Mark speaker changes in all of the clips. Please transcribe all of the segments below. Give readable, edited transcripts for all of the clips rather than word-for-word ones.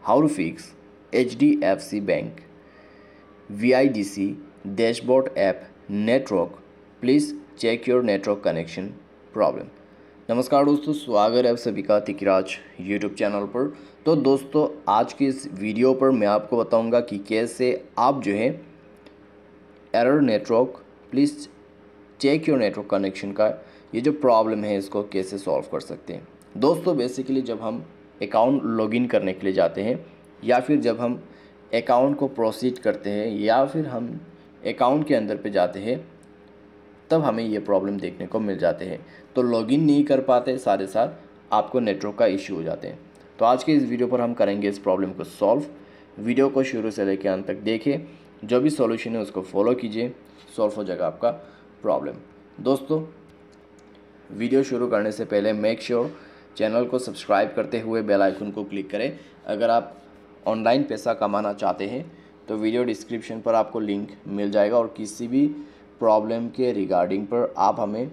Speaker 1: how to fix HDFC Bank VIDC dashboard app network. Please check your network connection problem. नमस्कार दोस्तों, स्वागत है आप सभी का तिकराज यूट्यूब चैनल पर। तो दोस्तों, आज की इस वीडियो पर मैं आपको बताऊंगा कि कैसे आप जो है error network, please check your network connection का ये जो प्रॉब्लम है इसको कैसे सॉल्व कर सकते हैं। दोस्तों, बेसिकली जब हम अकाउंट लॉगिन करने के लिए जाते हैं या फिर जब हम अकाउंट को प्रोसीड करते हैं या फिर हम अकाउंट के अंदर पे जाते हैं, तब हमें ये प्रॉब्लम देखने को मिल जाते हैं। तो लॉगिन नहीं कर पाते, साथ ही साथ आपको नेटवर्क का इश्यू हो जाते हैं। तो आज के इस वीडियो पर हम करेंगे इस प्रॉब्लम को सॉल्व। वीडियो को शुरू से लेकर अंत तक देखें, जो भी सॉल्यूशन है उसको फॉलो कीजिए, सॉल्व हो जाएगा आपका प्रॉब्लम। दोस्तों, वीडियो शुरू करने से पहले मेक श्योर चैनल को सब्सक्राइब करते हुए बेल आइकन को क्लिक करें। अगर आप ऑनलाइन पैसा कमाना चाहते हैं तो वीडियो डिस्क्रिप्शन पर आपको लिंक मिल जाएगा और किसी भी प्रॉब्लम के रिगार्डिंग पर आप हमें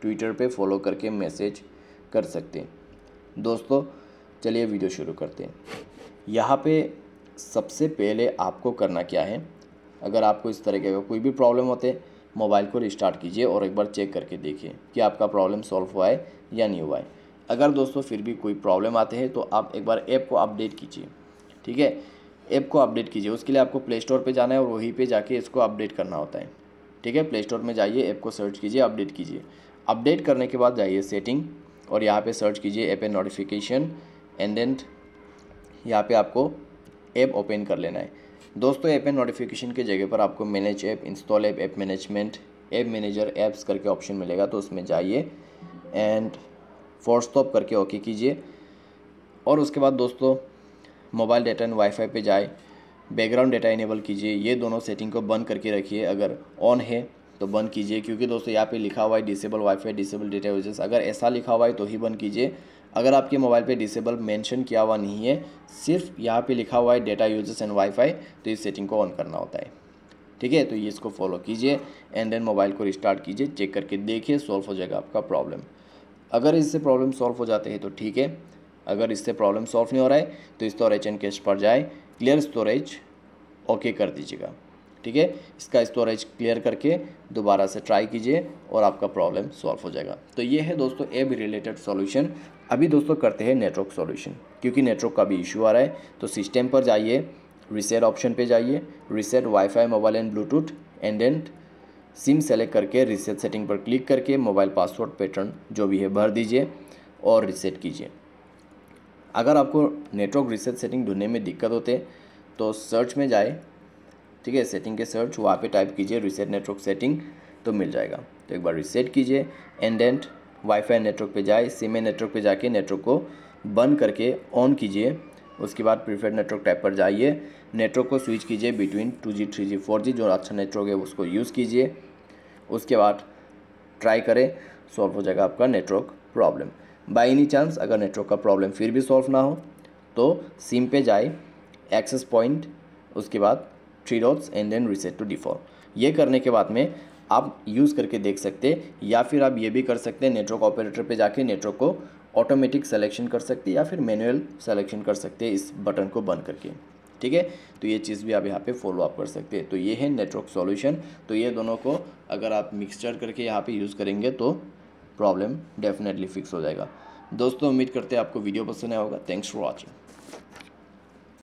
Speaker 1: ट्विटर पे फॉलो करके मैसेज कर सकते हैं। दोस्तों, चलिए वीडियो शुरू करते हैं। यहाँ पे सबसे पहले आपको करना क्या है, अगर आपको इस तरीके का कोई भी प्रॉब्लम होते हैं, मोबाइल को रिस्टार्ट कीजिए और एक बार चेक करके देखिए कि आपका प्रॉब्लम सॉल्व हुआ है या नहीं हुआ है। अगर दोस्तों फिर भी कोई प्रॉब्लम आते हैं तो आप एक बार ऐप को अपडेट कीजिए। ठीक है, ऐप को अपडेट कीजिए। उसके लिए आपको प्ले स्टोर पे जाना है और वहीं पे जाके इसको अपडेट करना होता है। ठीक है, प्ले स्टोर में जाइए, ऐप को सर्च कीजिए, अपडेट कीजिए। अपडेट करने के बाद जाइए सेटिंग और यहाँ पे सर्च कीजिए app and notification and then यहाँ पे आपको ऐप ओपन कर लेना है। दोस्तों, ऐप एंड नोटिफिकेशन के जगह पर आपको manage app, install app, app management, app manager, apps करके ऑप्शन मिलेगा। तो उसमें जाइए एंड फोर्स स्टॉप करके ओके कीजिए। और उसके बाद दोस्तों, मोबाइल डाटा एंड वाईफाई पे जाए, बैकग्राउंड डाटा इनेबल कीजिए। ये दोनों सेटिंग को बंद करके रखिए। अगर ऑन है तो बंद कीजिए, क्योंकि दोस्तों यहाँ पे लिखा हुआ है disable wifi, disable data uses. अगर ऐसा लिखा हुआ है तो ही बंद कीजिए। अगर आपके मोबाइल पे डिसेबल मेंशन किया हुआ नहीं है, सिर्फ यहाँ पे लिखा हुआ है डेटा यूजेस एंड वाईफाई, तो इस सेटिंग को ऑन करना होता है। ठीक है, तो ये इसको फॉलो कीजिए एंड देन मोबाइल को रिस्टार्ट कीजिए, चेक करके देखिए, सॉल्व हो जाएगा आपका प्रॉब्लम। अगर इससे प्रॉब्लम सॉल्व हो जाते हैं तो ठीक है, अगर इससे प्रॉब्लम सॉल्व नहीं हो रहा है तो स्टोरेज एंड कैश पर जाए, क्लियर स्टोरेज ओके कर दीजिएगा। ठीक है, इसका स्टोरेज क्लियर करके दोबारा से ट्राई कीजिए और आपका प्रॉब्लम सॉल्व हो जाएगा। तो ये है दोस्तों ऐप रिलेटेड सॉल्यूशन। अभी दोस्तों करते हैं नेटवर्क सॉल्यूशन, क्योंकि नेटवर्क का भी इशू आ रहा है। तो सिस्टम पर जाइए, रीसेट ऑप्शन पे जाइए, reset wifi, mobile and bluetooth and then SIM select करके रीसेट सेटिंग पर क्लिक करके मोबाइल पासवर्ड पैटर्न जो भी है भर दीजिए और रीसेट कीजिए। अगर आपको नेटवर्क रीसेट सेटिंग ढूंढने में दिक्कत होते तो सर्च में जाए, ठीक है, सेटिंग के सर्च, वहाँ पे टाइप कीजिए रीसेट नेटवर्क सेटिंग, तो मिल जाएगा। तो एक बार रीसेट कीजिए एंड देन वाईफाई नेटवर्क पे जाए, सिम नेटवर्क पे जाके नेटवर्क को बंद करके ऑन कीजिए। उसके बाद प्रीफर्ड नेटवर्क टाइप पर जाइए, नेटवर्क को स्विच कीजिए बिटवीन 2G 3G 4G, जो अच्छा नेटवर्क है उसको यूज़ कीजिए। उसके बाद ट्राई करें, सॉल्व हो जाएगा आपका network problem. By any chance अगर नेटवर्क का प्रॉब्लम फिर भी सॉल्व ना हो तो सिम पे जाए, एक्सेस पॉइंट, उसके बाद 3 dots and then reset to default. ये करने के बाद में आप यूज़ करके देख सकते हैं, या फिर आप ये भी कर सकते हैं, नेटवर्क ऑपरेटर पे जाके नेटवर्क को ऑटोमेटिक सेलेक्शन कर सकते हैं या फिर मैनुअल सेलेक्शन कर सकते हैं इस बटन को बंद करके। ठीक है, तो ये चीज़ भी आप यहाँ पे फॉलो अप कर सकते हैं। तो ये है नेटवर्क सॉल्यूशन। तो ये दोनों को अगर आप मिक्सचर करके यहाँ पे यूज़ करेंगे तो प्रॉब्लम डेफिनेटली फिक्स हो जाएगा। दोस्तों, उम्मीद करते हैं आपको वीडियो पसंद आया होगा। Thanks for watching.